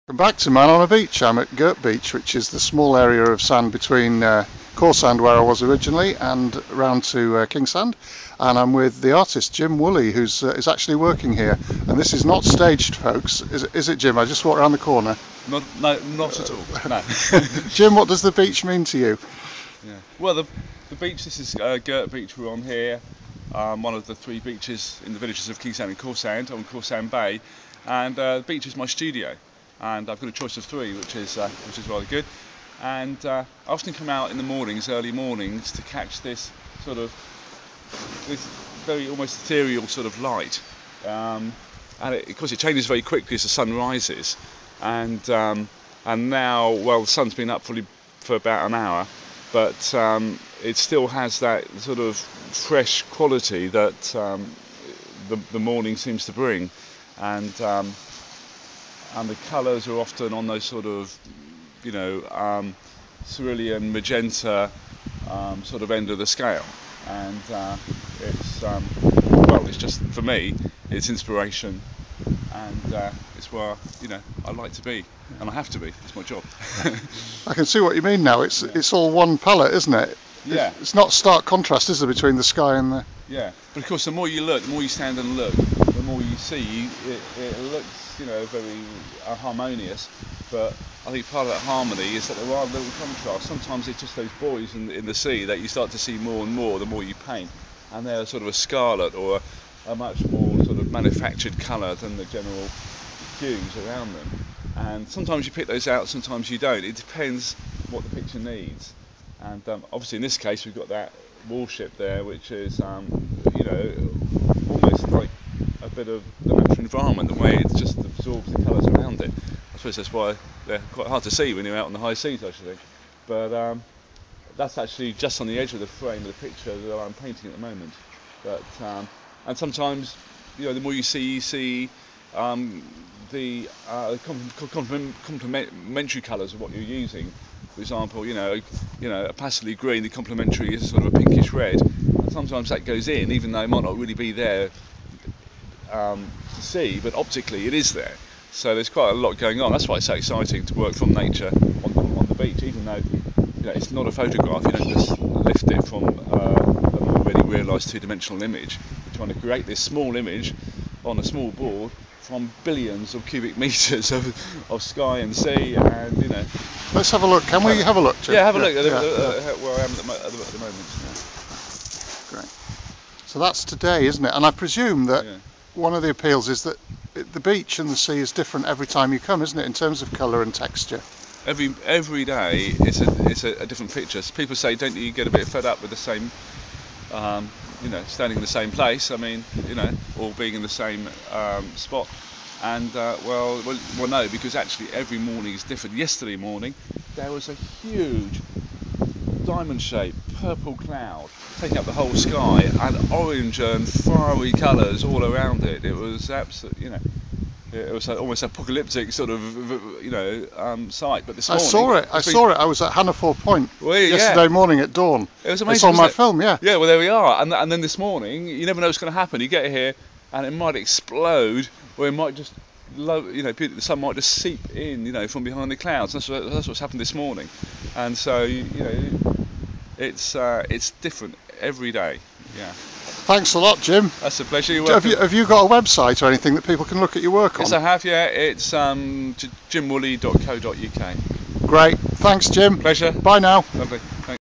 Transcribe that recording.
Welcome back to Man on a Beach. I'm at Girt Beach, which is the small area of sand between Kingsand, where I was originally, and round to Kingsand. And I'm with the artist Jim Woolley, who's is actually working here. And this is not staged, folks, is it, Jim? I just walked around the corner. No, not at all. No. Jim, what does the beach mean to you? Yeah. Well, the beach. This is Girt Beach. We're on here. One of the three beaches in the villages of Kingsand and Cornwall on Kingsand Bay, and the beach is my studio. And I've got a choice of three, which is rather good. And I often come out in the mornings, early mornings, to catch this very almost ethereal sort of light. And of course, it changes very quickly as the sun rises. And now, well, the sun's been up for about an hour, but it still has that sort of fresh quality that the morning seems to bring. And the colours are often on those sort of, cerulean magenta sort of end of the scale, and it's just, for me, it's inspiration, and it's where I like to be, and I have to be. It's my job. I can see what you mean now. It's all one palette, isn't it? Yeah. It's not stark contrast, is there, between the sky and the... Yeah, but of course, the more you look, the more you stand and look, the more you see. It looks, very harmonious. But I think part of that harmony is that there are little contrasts. Sometimes it's just those buoys in the sea that you start to see more and more the more you paint, and they're sort of a scarlet or a much more sort of manufactured colour than the general hues around them. And sometimes you pick those out, sometimes you don't. It depends what the picture needs. And obviously in this case we've got that warship there, which is almost like a bit of the natural environment, the way it just absorbs the colours around it. I suppose that's why they're quite hard to see when you're out on the high seas, I should think. But that's actually just on the edge of the frame of the picture that I'm painting at the moment. But and sometimes, the more you see the complementary colours of what you're using. For example, a passively green, the complementary is sort of a pinkish red, and sometimes that goes in, even though it might not really be there to see, but optically it is there. So there's quite a lot going on. That's why it's so exciting to work from nature on the beach, even though it's not a photograph. You don't just lift it from an already realised two-dimensional image. You're trying to create this small image on a small board from billions of cubic metres of sky and sea, and Let's have a look. Can we have a look, Jim? Yeah, have a look at where I am at the moment. Yeah. Great. So that's today, isn't it? And I presume that one of the appeals is that the beach and the sea is different every time you come, isn't it, in terms of colour and texture? Every day it's a different picture. So people say, don't you get a bit fed up with the same, standing in the same place? I mean, or being in the same spot. And well, no, because actually every morning is different. Yesterday morning there was a huge diamond-shaped purple cloud taking up the whole sky, and orange and fiery colours all around it. It was absolutely, it was almost apocalyptic sort of, sight. But this morning, I saw it. I was at Hannaford Point yesterday morning at dawn. It was amazing. It's on my film, yeah. Yeah, well, there we are. And then this morning, you never know what's going to happen. You get here, and it might explode, or it might just, the sun might just seep in, from behind the clouds. That's what's happened this morning. And so, it's different every day. Yeah. Thanks a lot, Jim. That's a pleasure. You're welcome. Have you got a website or anything that people can look at your work on? Yes, I have. Yeah, it's jimwooley.co.uk. Great. Thanks, Jim. Pleasure. Bye now. Lovely. Thanks.